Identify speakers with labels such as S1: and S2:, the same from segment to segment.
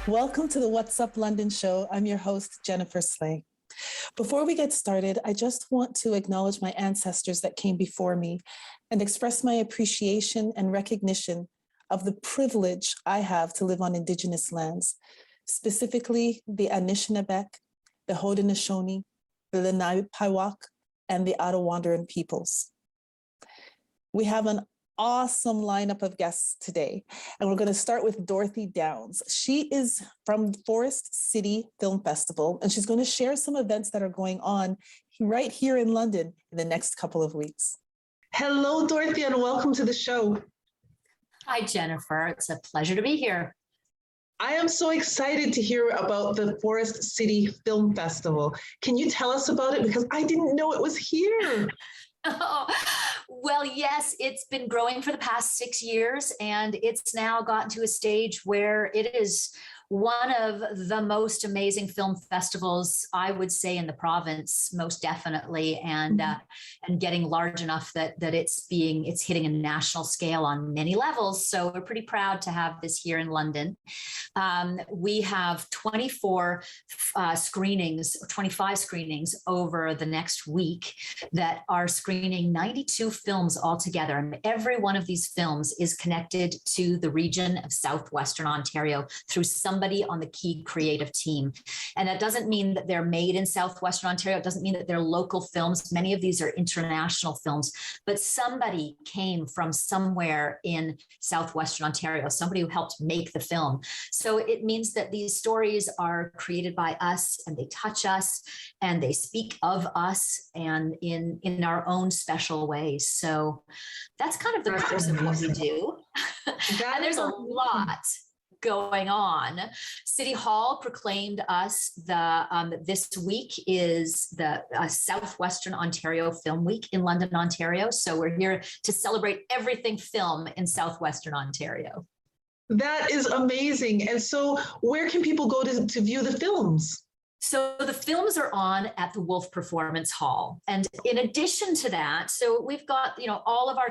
S1: Welcome to the What's Up London show. I'm your host, Jennifer Slay. Before we get started, I just want to acknowledge my ancestors that came before me and express my appreciation and recognition of the privilege I have to live on Indigenous lands, specifically the Anishinaabeg, the Haudenosaunee, the Lenape-Piwak, and the Ottawandaran peoples. We have an awesome lineup of guests today, and we're going to start with Dorothy Downs. She is from Forest City Film Festival, and she's going to share some events that are going on right here in London in the next couple of weeks. Hello, Dorothy, and welcome to the show.
S2: Hi, Jennifer. It's a pleasure to be here.
S1: I am so excited to hear about the Forest City Film Festival. Can you tell us about it? Because I didn't know it was here.
S2: Oh, well, yes, it's been growing for the past 6 years, and it's now gotten to a stage where it is one of the most amazing film festivals, I would say, in the province, most definitely, and getting large enough that it's hitting a national scale on many levels. So we're pretty proud to have this here in London. We have 24 screenings, 25 screenings over the next week that are screening 92 films altogether, and every one of these films is connected to the region of Southwestern Ontario through somebody on the key creative team. And that doesn't mean that they're made in Southwestern Ontario. It doesn't mean that they're local films. Many of these are international films, but somebody came from somewhere in Southwestern Ontario, somebody who helped make the film. So it means that these stories are created by us, and they touch us, and they speak of us, and in our own special ways. So that's kind of the crux of what we do. And there's a lot going on. City Hall proclaimed us this week is the Southwestern Ontario Film Week in London, Ontario. So we're here to celebrate everything film in Southwestern Ontario.
S1: That is amazing. And so where can people go to view the films?
S2: So the films are on at the Wolf Performance Hall. And in addition to that, so we've got, all of our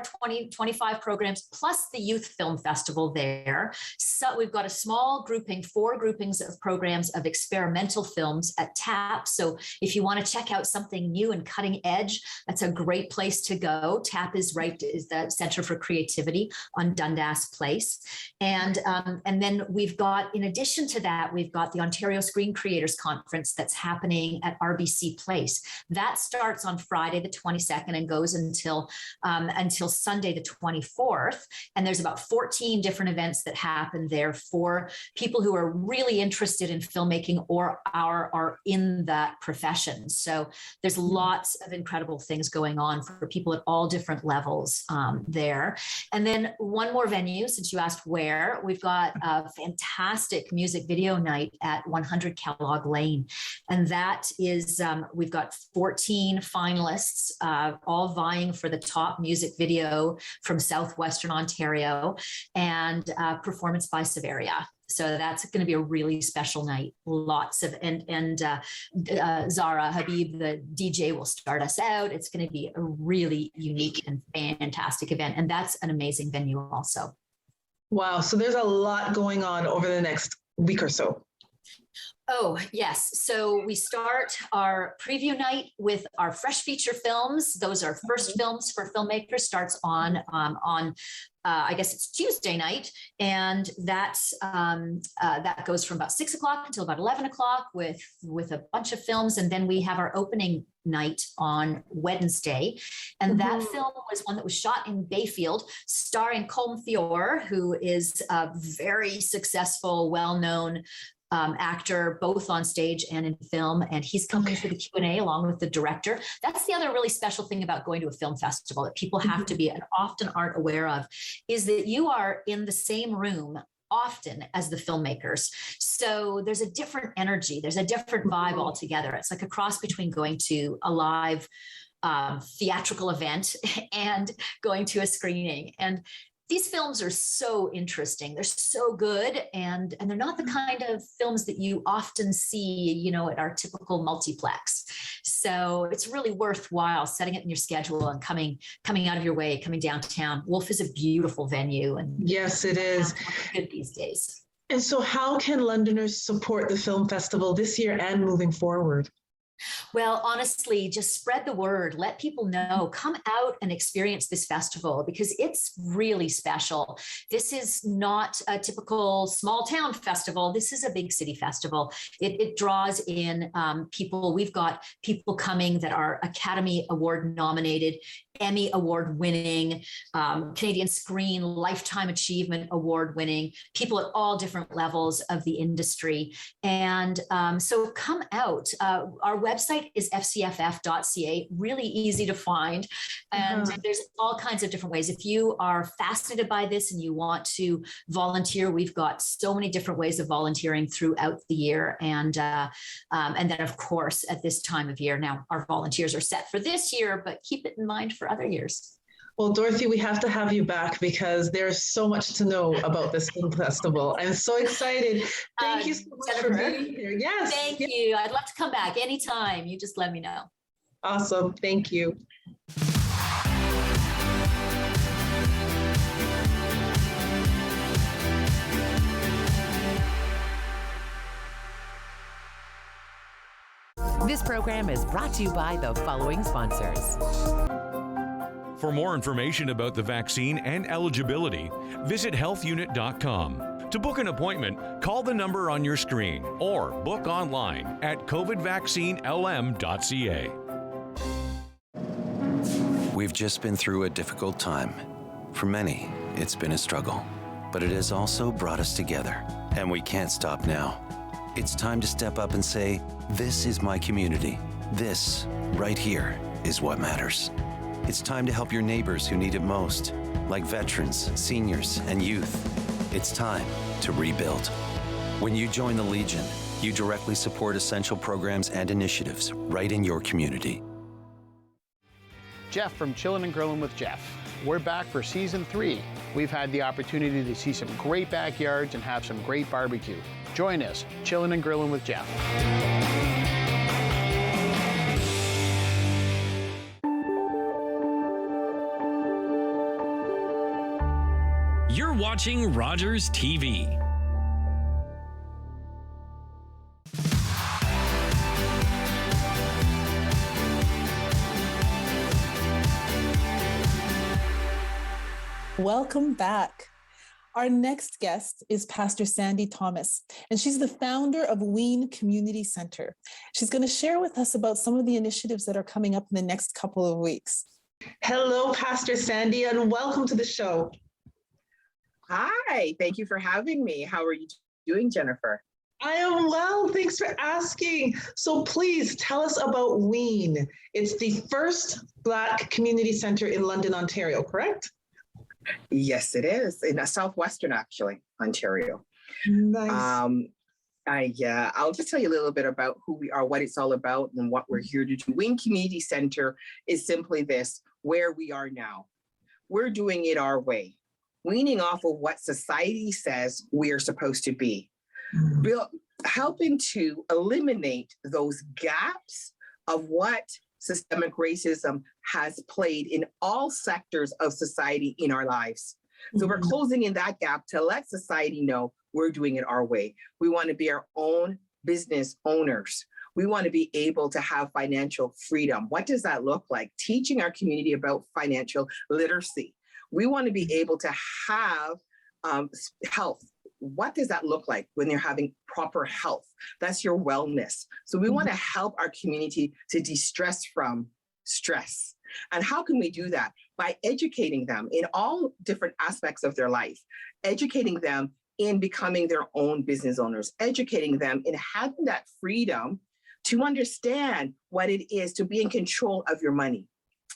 S2: 25 programs plus the Youth Film Festival there. So we've got a small grouping, 4 groupings of programs of experimental films at TAP. So if you want to check out something new and cutting edge, that's a great place to go. TAP is the Centre for Creativity on Dundas Place. And then we've got, in addition to that, we've got the Ontario Screen Creators Conference that's happening at RBC Place. That starts on Friday the 22nd and goes until Sunday the 24th. And there's about 14 different events that happen there for people who are really interested in filmmaking or are in that profession. So there's lots of incredible things going on for people at all different levels there. And then one more venue, since you asked where, we've got a fantastic music video night at 100 Kellogg Lane. And that is, we've got 14 finalists, all vying for the top music video from Southwestern Ontario, and performance by Severia. So that's going to be a really special night. Lots of, Zara Habib, the DJ, will start us out. It's going to be a really unique and fantastic event. And that's an amazing venue also.
S1: Wow. So there's a lot going on over the next week or so.
S2: Oh, yes. So we start our preview night with our fresh feature films. Those are first films for filmmakers, starts on I guess it's Tuesday night. And that goes from about 6 o'clock until about 11 o'clock with a bunch of films. And then we have our opening night on Wednesday. And that film was one that was shot in Bayfield, starring Colm Feore, who is a very successful, well-known actor, both on stage and in film, and he's coming for the Q&A along with the director. That's the other really special thing about going to a film festival that people have to be and often aren't aware of, is that you are in the same room often as the filmmakers. So there's a different energy, there's a different vibe altogether. It's like a cross between going to a live theatrical event and going to a screening. And these films are so interesting. They're so good, and they're not the kind of films that you often see, at our typical multiplex. So it's really worthwhile setting it in your schedule and coming out of your way, coming downtown. Wolf is a beautiful venue, and
S1: yes, it is
S2: good these days.
S1: And so how can Londoners support the film festival this year and moving forward?
S2: Well, honestly, just spread the word. Let people know. Come out and experience this festival because it's really special. This is not a typical small town festival. This is a big city festival. It draws in people. We've got people coming that are Academy Award nominated, Emmy Award winning, Canadian Screen Lifetime Achievement Award winning, people at all different levels of the industry. And so come out. Our website is fcff.ca, really easy to find. And there's all kinds of different ways. If you are fascinated by this and you want to volunteer, we've got so many different ways of volunteering throughout the year. And then, of course, at this time of year, now our volunteers are set for this year, but keep it in mind for other years.
S1: Well, Dorothy, we have to have you back because there's so much to know about this film festival. I'm so excited. Thank you so much
S2: Jennifer,
S1: for being here. Yes.
S2: Thank you. I'd love to come back anytime. You just let me know.
S1: Awesome. Thank you.
S3: This program is brought to you by the following sponsors.
S4: For more information about the vaccine and eligibility, visit healthunit.com. To book an appointment, call the number on your screen or book online at covidvaccinelm.ca.
S5: We've just been through a difficult time. For many, it's been a struggle, but it has also brought us together, and we can't stop now. It's time to step up and say, this is my community. This, right here, is what matters. It's time to help your neighbors who need it most, like veterans, seniors, and youth. It's time to rebuild. When you join the Legion, you directly support essential programs and initiatives right in your community.
S6: Jeff from Chillin' and Grillin' with Jeff. We're back for season 3. We've had the opportunity to see some great backyards and have some great barbecue. Join us, Chillin' and Grillin' with Jeff.
S7: You're watching Rogers TV.
S1: Welcome back. Our next guest is Pastor Sandy Thomas, and she's the founder of W.E.A.N Community Centre. She's going to share with us about some of the initiatives that are coming up in the next couple of weeks. Hello, Pastor Sandy, and welcome to the show.
S8: Hi, thank you for having me. How are you doing, Jennifer?
S1: I am well, thanks for asking. So please tell us about W.E.A.N. It's the first Black community centre in London, Ontario, correct?
S8: Yes, it is, in Southwestern, actually, Ontario.
S1: Nice.
S8: I'll just tell you a little bit about who we are, what it's all about, and what we're here to do. W.E.A.N Community Centre is simply this, where we are now. We're doing it our way, weaning off of what society says we are supposed to be, helping to eliminate those gaps of what systemic racism has played in all sectors of society in our lives. So we're closing in that gap to let society know we're doing it our way. We want to be our own business owners. We want to be able to have financial freedom. What does that look like? Teaching our community about financial literacy. We want to be able to have health. What does that look like when you're having proper health? That's your wellness. So we want to help our community to de-stress from stress. And how can we do that? By educating them in all different aspects of their life, educating them in becoming their own business owners, educating them in having that freedom to understand what it is to be in control of your money,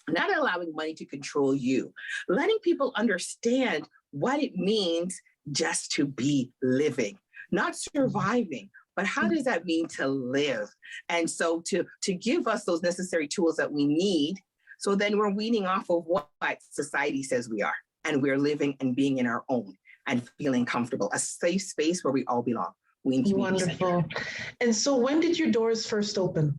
S8: not allowing money to control you, letting people understand what it means just to be living, not surviving, but how does that mean to live? And so to give us those necessary tools that we need, so then we're weaning off of what society says we are, and we're living and being in our own and feeling comfortable, a safe space where we all belong.
S1: Wonderful. And so when did your doors first open?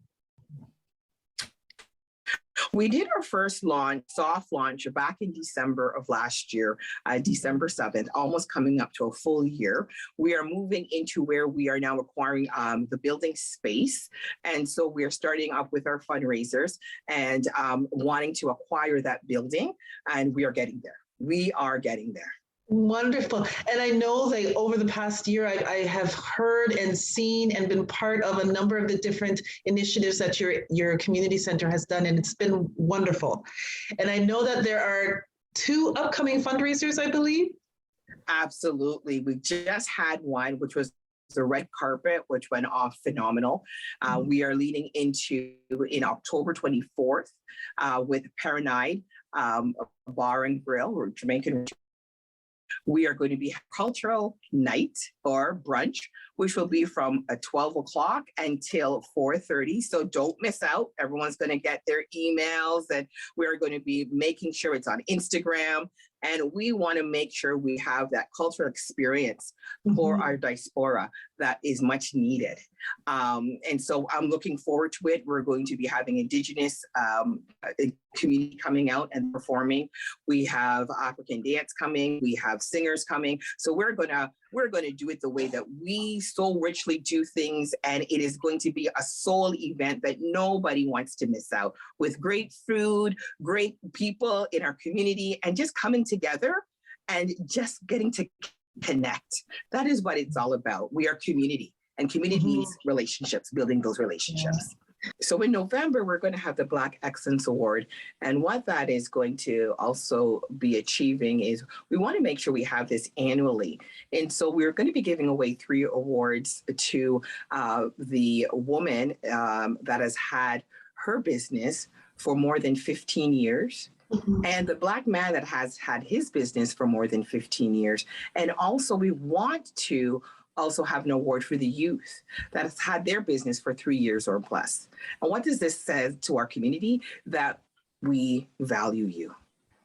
S8: We did our first launch, soft launch, back in December of last year, December 7th, almost coming up to a full year. We are moving into where we are now acquiring the building space. And so we are starting up with our fundraisers and wanting to acquire that building. And we are getting there. We are getting there.
S1: Wonderful. And I know that over the past year, I have heard and seen and been part of a number of the different initiatives that your community center has done, and it's been wonderful. And I know that there are 2 upcoming fundraisers, I believe.
S8: Absolutely. We just had one, which was the red carpet, which went off phenomenal. We are leading into in October 24th with Paranide Bar and Grill, or Jamaican. We are going to be cultural night or brunch, which will be from 12 o'clock until 4:30. So don't miss out. Everyone's going to get their emails, and we're going to be making sure it's on Instagram. And we want to make sure we have that cultural experience for our diaspora that is much needed. And so I'm looking forward to it. We're going to be having Indigenous community coming out and performing. We have African dance coming. We have singers coming. So we're gonna do it the way that we so richly do things, and it is going to be a soul event that nobody wants to miss out, with great food, great people in our community, and just coming together and just getting to connect. That is what it's all about. We are community, and community needs relationships, building those relationships. So in November, we're going to have the Black Excellence Award. And what that is going to also be achieving is we want to make sure we have this annually. And so we're going to be giving away 3 awards to the woman that has had her business for more than 15 years. And the Black man that has had his business for more than 15 years. And also we want to also have an award for the youth that has had their business for 3 years or plus. And what does this say to our community? That we value you.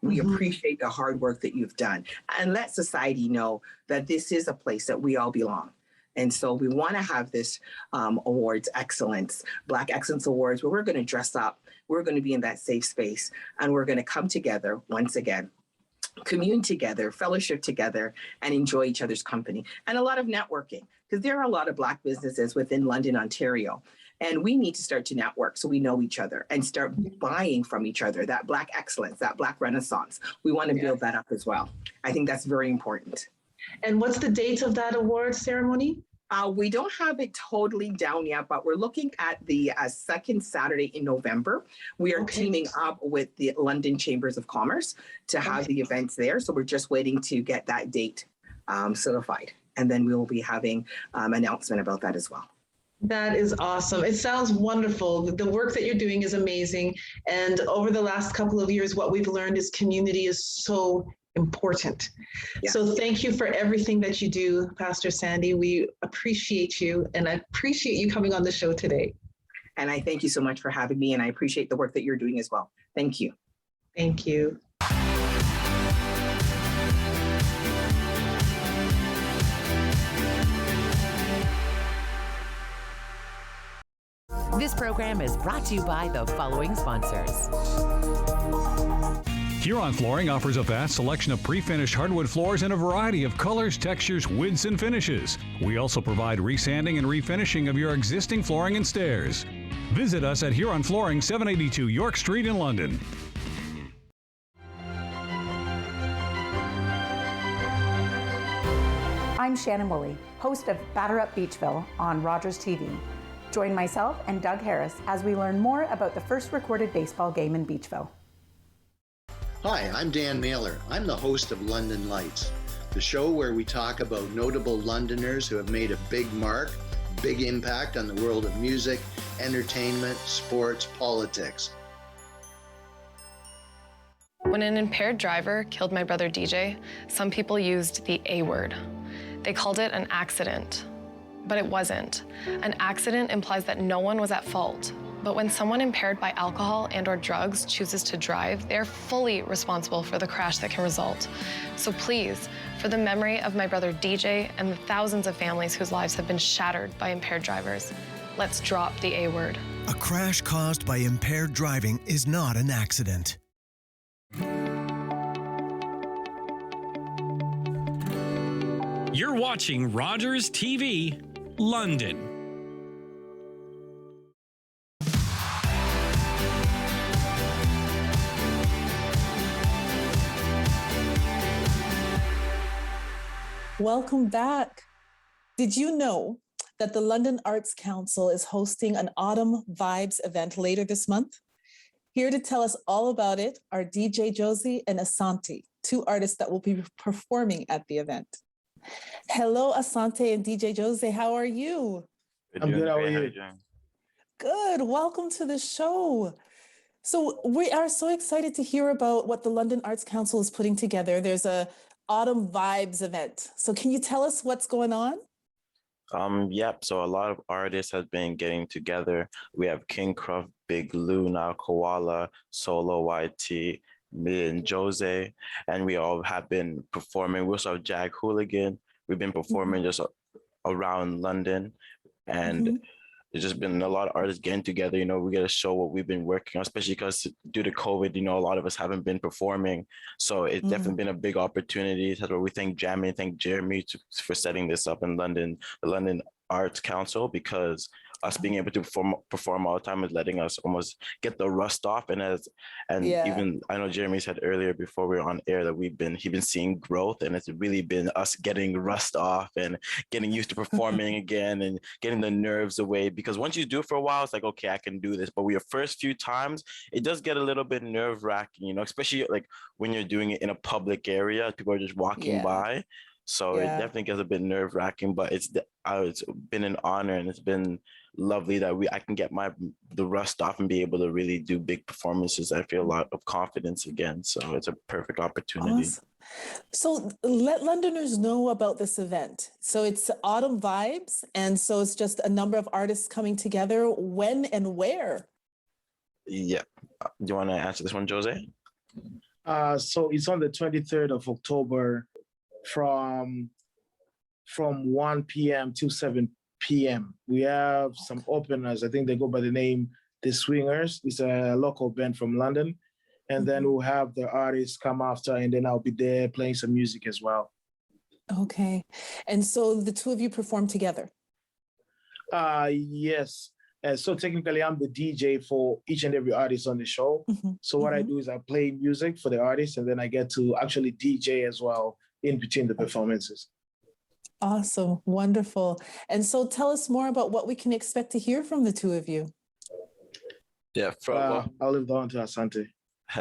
S8: We appreciate the hard work that you've done, and let society know that this is a place that we all belong. And so we want to have this awards excellence, Black Excellence Awards, where we're going to dress up. We're going to be in that safe space, and we're going to come together once again, commune together, fellowship together, and enjoy each other's company. And a lot of networking, because there are a lot of Black businesses within London, Ontario. And we need to start to network so we know each other and start buying from each other, that Black excellence, that Black renaissance. We want to build that up as well. I think that's very important.
S1: And what's the date of that award ceremony?
S8: We don't have it totally down yet, but we're looking at the second Saturday in November. We are teaming up with the London Chambers of Commerce to have the events there. So we're just waiting to get that date solidified. And then we will be having an announcement about that as well.
S1: That is awesome. It sounds wonderful. The work that you're doing is amazing. And over the last couple of years, what we've learned is community is so important. Yes. So thank you for everything that you do, Pastor Sandy. We appreciate you, and I appreciate you coming on the show today.
S8: And I thank you so much for having me, and I appreciate the work that you're doing as well. Thank you.
S1: Thank you.
S3: This program is brought to you by the following sponsors.
S4: Huron Flooring offers a vast selection of pre-finished hardwood floors in a variety of colors, textures, widths, and finishes. We also provide resanding and refinishing of your existing flooring and stairs. Visit us at Huron Flooring, 782 York Street in London.
S9: I'm Shannon Woolley, host of Batter Up Beachville on Rogers TV. Join myself and Doug Harris as we learn more about the first recorded baseball game in Beachville.
S10: Hi, I'm Dan Mailer. I'm the host of London Lights, the show where we talk about notable Londoners who have made a big mark, big impact on the world of music, entertainment, sports, politics.
S11: When an impaired driver killed my brother DJ, some people used the A word. They called it an accident, but it wasn't. An accident implies that no one was at fault. But when someone impaired by alcohol and/or drugs chooses to drive, they're fully responsible for the crash that can result. So please, for the memory of my brother DJ and the thousands of families whose lives have been shattered by impaired drivers, Let's drop the A word.
S12: A crash caused by impaired driving is not an accident.
S7: You're watching Rogers TV, London.
S1: Welcome back. Did you know that the London Arts Council is hosting an Autumn Vibes event later this month? Here to tell us all about it are DJ Josie and Asante, two artists that will be performing at the event. Hello, Asante and DJ Josie. How are you?
S13: I'm good. How are you?
S1: Good. Welcome to the show. So we are so excited to hear about what the London Arts Council is putting together. There's a Autumn Vibes event. So can you tell us what's going on?
S13: Yep. So a lot of artists have been getting together. We have King Cruff, Big Luna, Koala, Solo YT, me and Jose, and we all have been performing. We also have Jag Hooligan. We've been performing just around London, and there's just been a lot of artists getting together. You know, we get to show what we've been working on, especially because due to COVID, you know, a lot of us haven't been performing. So it's definitely been a big opportunity. That's why we thank Jamie and thank Jeremy for setting this up in London, the London Arts Council, because us being able to perform all the time is letting us almost get the rust off. And even I know Jeremy said earlier before we were on air that he's been seeing growth, and it's really been us getting rust off and getting used to performing again and getting the nerves away. Because once you do it for a while, it's like, okay, I can do this. But with your first few times, it does get a little bit nerve wracking, you know, especially like when you're doing it in a public area, people are just walking by. So it definitely gets a bit nerve wracking, but it's been an honor, and it's been lovely that I can get the rust off and be able to really do big performances. I feel a lot of confidence again. So it's a perfect opportunity.
S1: Awesome. So let Londoners know about this event. So it's Autumn Vibes. And so it's just a number of artists coming together. When and where?
S13: Yeah. Do you want to answer this one, Jose?
S14: So it's on the 23rd of October from 1 p.m. to 7 p.m. We have some openers. I think they go by the name The Swingers. It's a local band from London. And then we'll have the artists come after, and then I'll be there playing some music as well. Okay. And so the two of you perform together? Yes. So technically, I'm the DJ for each and every artist on the show. So what I do is I play music for the artists, and then I get to actually DJ as well in between the performances. Awesome. Wonderful. And so tell us more about what we can expect to hear from the two of you.
S13: Yeah.
S14: I'll leave that on to Asante.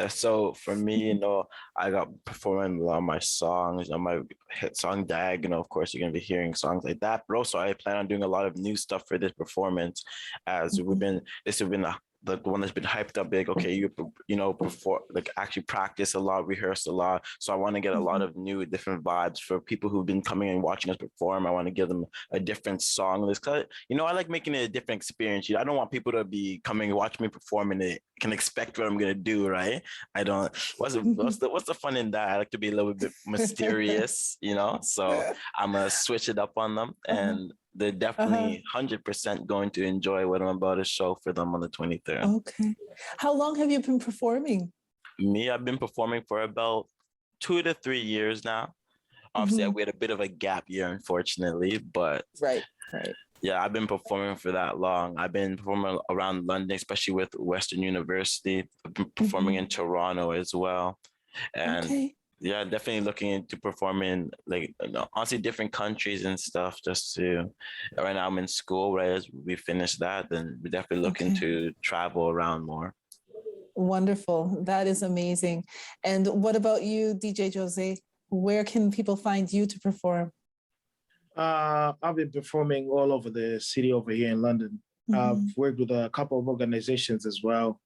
S13: So for me, you know, I got performing a lot of my songs, you know, my hit song Dag, you know, of course you're going to be hearing songs like that, but also I plan on doing a lot of new stuff for this performance, as this has been the one that's been hyped up big. Okay, you know, perform, like actually practice a lot, rehearse a lot. So I want to get a lot of new different vibes for people who've been coming and watching us perform. I want to give them a different song list. You know, I like making it a different experience. I don't want people to be coming and watch me perform and they can expect what I'm gonna do, right? I don't. What's the fun in that? I like to be a little bit mysterious, you know. So I'm gonna switch it up on them, and they're definitely 100% going to enjoy what I'm about to show for them on the 23rd.
S1: Okay. How long have you been performing?
S13: Me, I've been performing for about 2 to 3 years now. Obviously, we had a bit of a gap year, unfortunately, but
S1: right.
S13: Yeah, I've been performing for that long. I've been performing around London, especially with Western University. I've been performing in Toronto as well. And yeah, definitely looking into performing, like, honestly, different countries and stuff, just to, right now I'm in school, right? As we finish that, then we're definitely looking to travel around more.
S1: Wonderful. That is amazing. And what about you, DJ Jose? Where can people find you to perform?
S14: I've been performing all over the city over here in London. I've worked with a couple of organizations as well.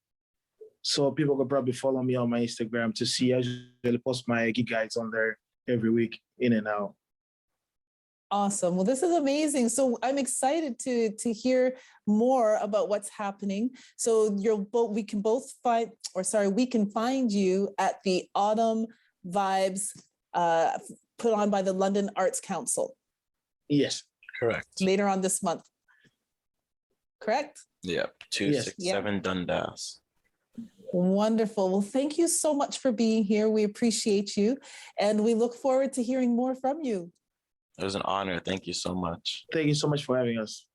S14: So people could probably follow me on my Instagram to see. I usually post my gig guides on there every week, in and out.
S1: Awesome. Well, this is amazing. So I'm excited to hear more about what's happening. So we can find you at the Autumn Vibes put on by the London Arts Council.
S14: Yes,
S13: correct.
S1: Later on this month. correct?
S13: Yep, 267 Dundas.
S1: Wonderful. Well, thank you so much for being here. We appreciate you, and we look forward to hearing more from you.
S13: It was an honor. Thank you so much.
S14: Thank you so much for having us.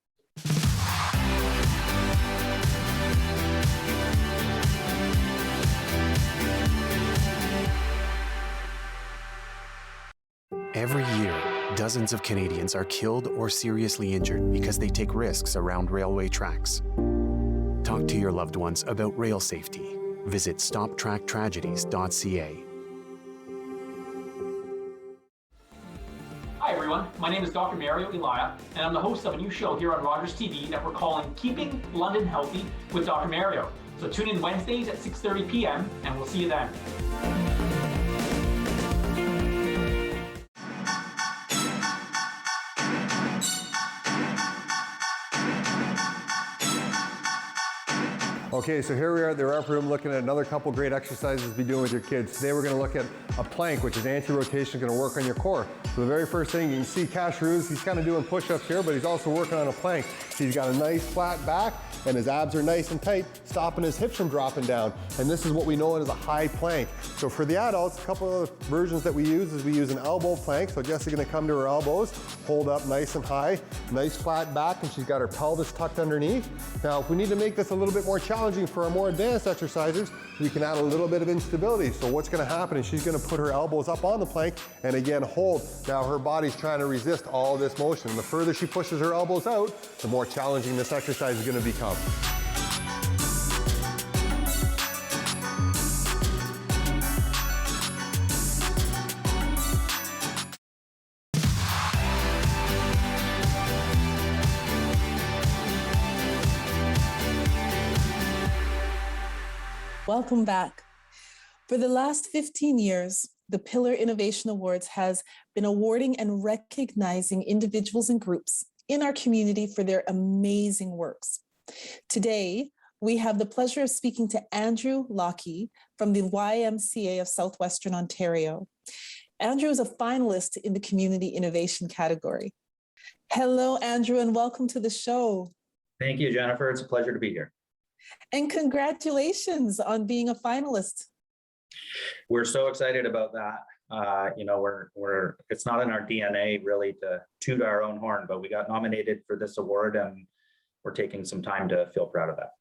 S15: Every year, dozens of Canadians are killed or seriously injured because they take risks around railway tracks. Talk to your loved ones about rail safety. Visit stoptracktragedies.ca.
S16: Hi everyone, my name is Dr. Mario Elia, and I'm the host of a new show here on Rogers TV that we're calling Keeping London Healthy with Dr. Mario. So tune in Wednesdays at 6:30 p.m. and we'll see you then.
S17: Okay, so here we are at the rep room looking at another couple great exercises to be doing with your kids. Today we're going to look at a plank, which is anti-rotation, going to work on your core. So the very first thing, you can see Cashews, he's kind of doing push-ups here, but he's also working on a plank. He's got a nice flat back, and his abs are nice and tight, stopping his hips from dropping down. And this is what we know as a high plank. So for the adults, a couple of versions that we use is we use an elbow plank. So Jessie's going to come to her elbows, hold up nice and high, nice flat back, and she's got her pelvis tucked underneath. Now, if we need to make this a little bit more challenging for our more advanced exercisers, we can add a little bit of instability. So what's going to happen is she's going to put her elbows up on the plank and again hold. Now her body's trying to resist all this motion. The further she pushes her elbows out, the more challenging this exercise is going to become.
S1: Welcome back. For the last 15 years, the Pillar Innovation Awards has been awarding and recognizing individuals and groups in our community for their amazing works. Today, we have the pleasure of speaking to Andrew Lockie from the YMCA of Southwestern Ontario. Andrew is a finalist in the Community Innovation category. Hello, Andrew, and welcome to the show.
S18: Thank you, Jennifer. It's a pleasure to be here.
S1: And congratulations on being a finalist.
S18: We're so excited about that. You know, it's not in our DNA really to toot our own horn, but we got nominated for this award and we're taking some time to feel proud of that.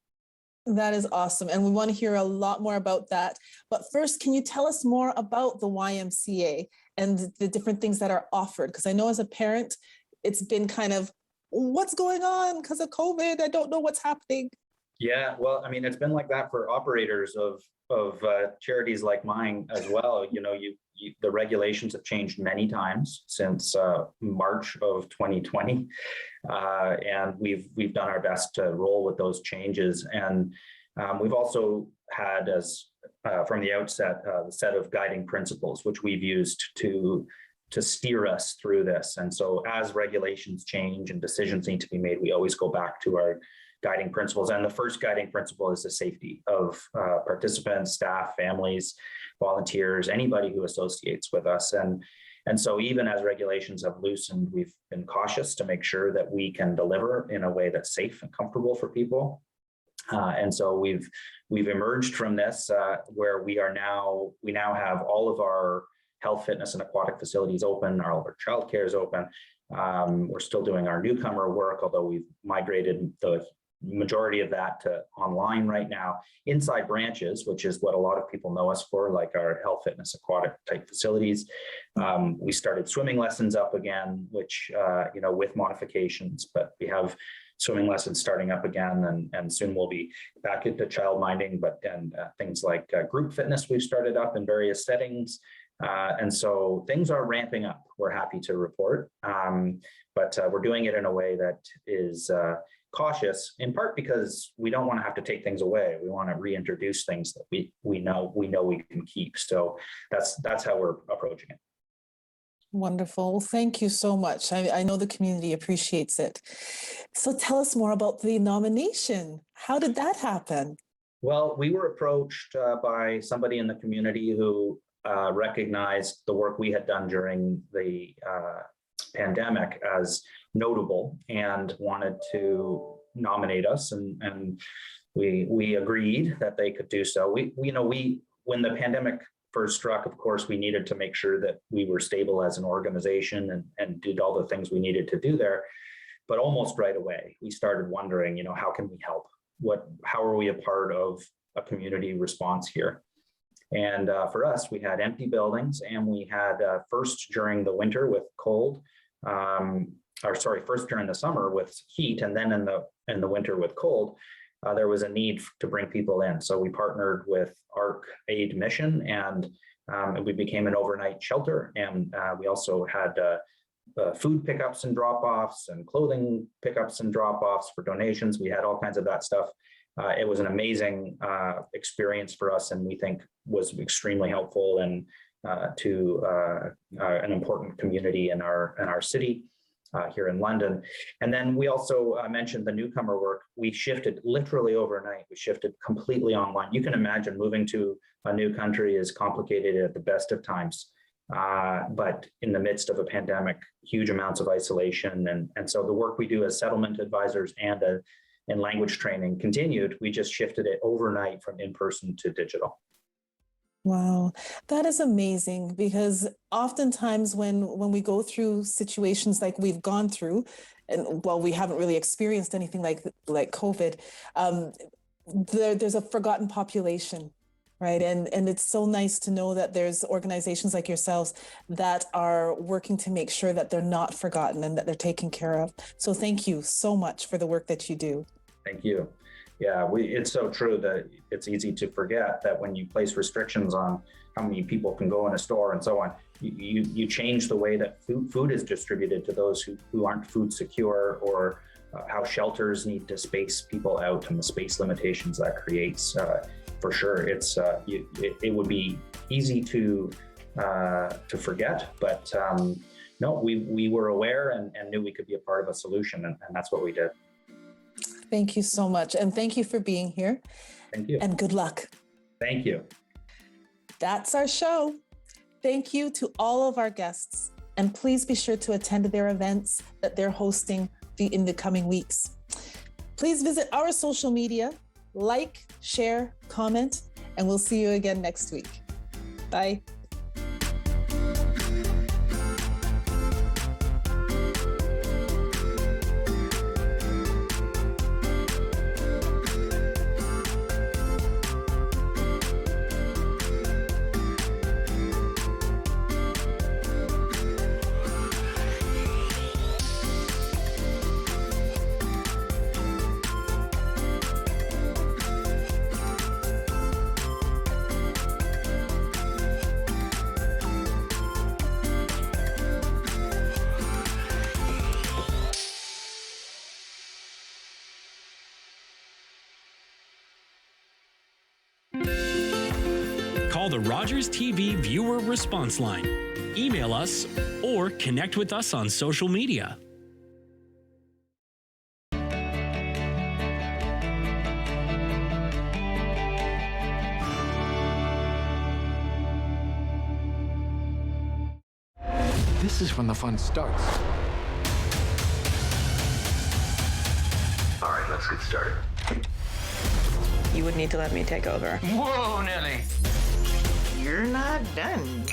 S1: That is awesome. And we want to hear a lot more about that. But first, can you tell us more about the YMCA and the different things that are offered? Because I know as a parent, it's been kind of, what's going on because of COVID? I don't know what's happening.
S18: Yeah, well, I mean, it's been like that for operators of charities like mine as well. You know, the regulations have changed many times since March of 2020, and we've done our best to roll with those changes. And we've also had, as from the outset, a set of guiding principles which we've used to steer us through this. And so, as regulations change and decisions need to be made, we always go back to our guiding principles. And the first guiding principle is the safety of participants, staff, families, volunteers, anybody who associates with us. And so even as regulations have loosened, we've been cautious to make sure that we can deliver in a way that's safe and comfortable for people. And so we've emerged from this where we now have all of our health, fitness, and aquatic facilities open, all of our childcare is open. We're still doing our newcomer work, although we've migrated the majority of that to online right now. Inside branches, which is what a lot of people know us for, like our health, fitness, aquatic type facilities. We started swimming lessons up again, which, you know, with modifications, but we have swimming lessons starting up again, and soon we'll be back into child minding, and things like group fitness we've started up in various settings. And so things are ramping up, we're happy to report, but we're doing it in a way that is cautious, in part because we don't want to have to take things away. We want to reintroduce things that we know we can keep. So that's how we're approaching it.
S1: Wonderful. Thank you so much. I know the community appreciates it. So tell us more about the nomination. How did that happen?
S18: Well, we were approached by somebody in the community who recognized the work we had done during the pandemic as notable and wanted to nominate us, and we agreed that they could do so. When the pandemic first struck, of course, we needed to make sure that we were stable as an organization and did all the things we needed to do there. But almost right away, we started wondering, how can we help? How are we a part of a community response here? And for us, we had empty buildings, and we had first during the winter with cold, first during the summer with heat, and then in the winter with cold, there was a need to bring people in. So we partnered with ARC Aid Mission, and we became an overnight shelter. And we also had food pickups and drop-offs and clothing pickups and drop-offs for donations. We had all kinds of that stuff. It was an amazing experience for us, and we think was extremely helpful and to an important community in our city here in London. And then we also mentioned the newcomer work. We shifted literally overnight. We shifted completely online. You can imagine moving to a new country is complicated at the best of times. But in the midst of a pandemic, huge amounts of isolation. And so the work we do as settlement advisors and in language training continued. We just shifted it overnight from in-person to digital.
S1: Wow, that is amazing, because oftentimes when we go through situations like we've gone through, and well, we haven't really experienced anything like COVID, there's a forgotten population, right? And it's so nice to know that there's organizations like yourselves that are working to make sure that they're not forgotten and that they're taken care of. So thank you so much for the work that you do.
S18: Thank you. Yeah, it's so true that it's easy to forget that when you place restrictions on how many people can go in a store and so on, you change the way that food is distributed to those who aren't food secure, or how shelters need to space people out and the space limitations that creates. For sure, it would be easy to forget, but no, we were aware and knew we could be a part of a solution, and that's what we did.
S1: Thank you so much. And thank you for being here.
S18: Thank you.
S1: And good luck.
S18: Thank you.
S1: That's our show. Thank you to all of our guests. And please be sure to attend their events that they're hosting in the coming weeks. Please visit our social media, like, share, comment, and we'll see you again next week. Bye.
S7: Call the Rogers TV viewer response line, email us, or connect with us on social media.
S19: This is when the fun starts.
S20: All right, let's get started.
S21: You would need to let me take over.
S20: Whoa, Nelly.
S21: You're not done.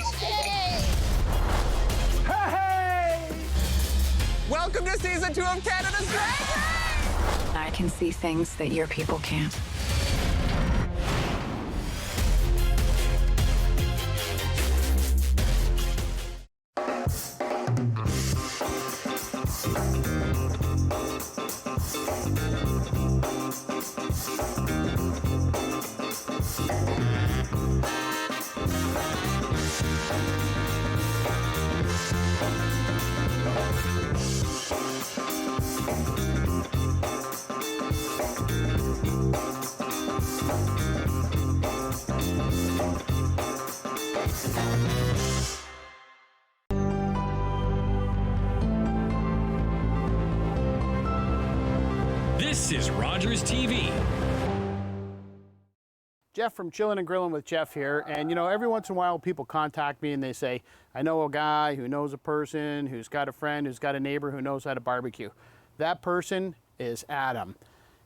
S22: Hey! Welcome to season 2 of Canada's Drag Race!
S23: I can see things that your people can't.
S7: This is Rogers TV.
S6: Jeff from Chillin' and Grillin' with Jeff here. And every once in a while people contact me and they say, I know a guy who knows a person, who's got a friend, who's got a neighbor who knows how to barbecue. That person is Adam.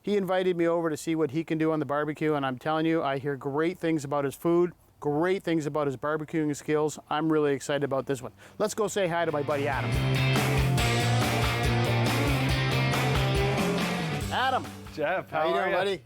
S6: He invited me over to see what he can do on the barbecue, and I'm telling you, I hear great things about his food, great things about his barbecuing skills. I'm really excited about this one. Let's go say hi to my buddy Adam. Adam.
S2: Jeff,
S6: How you doing,
S2: ya?
S6: buddy?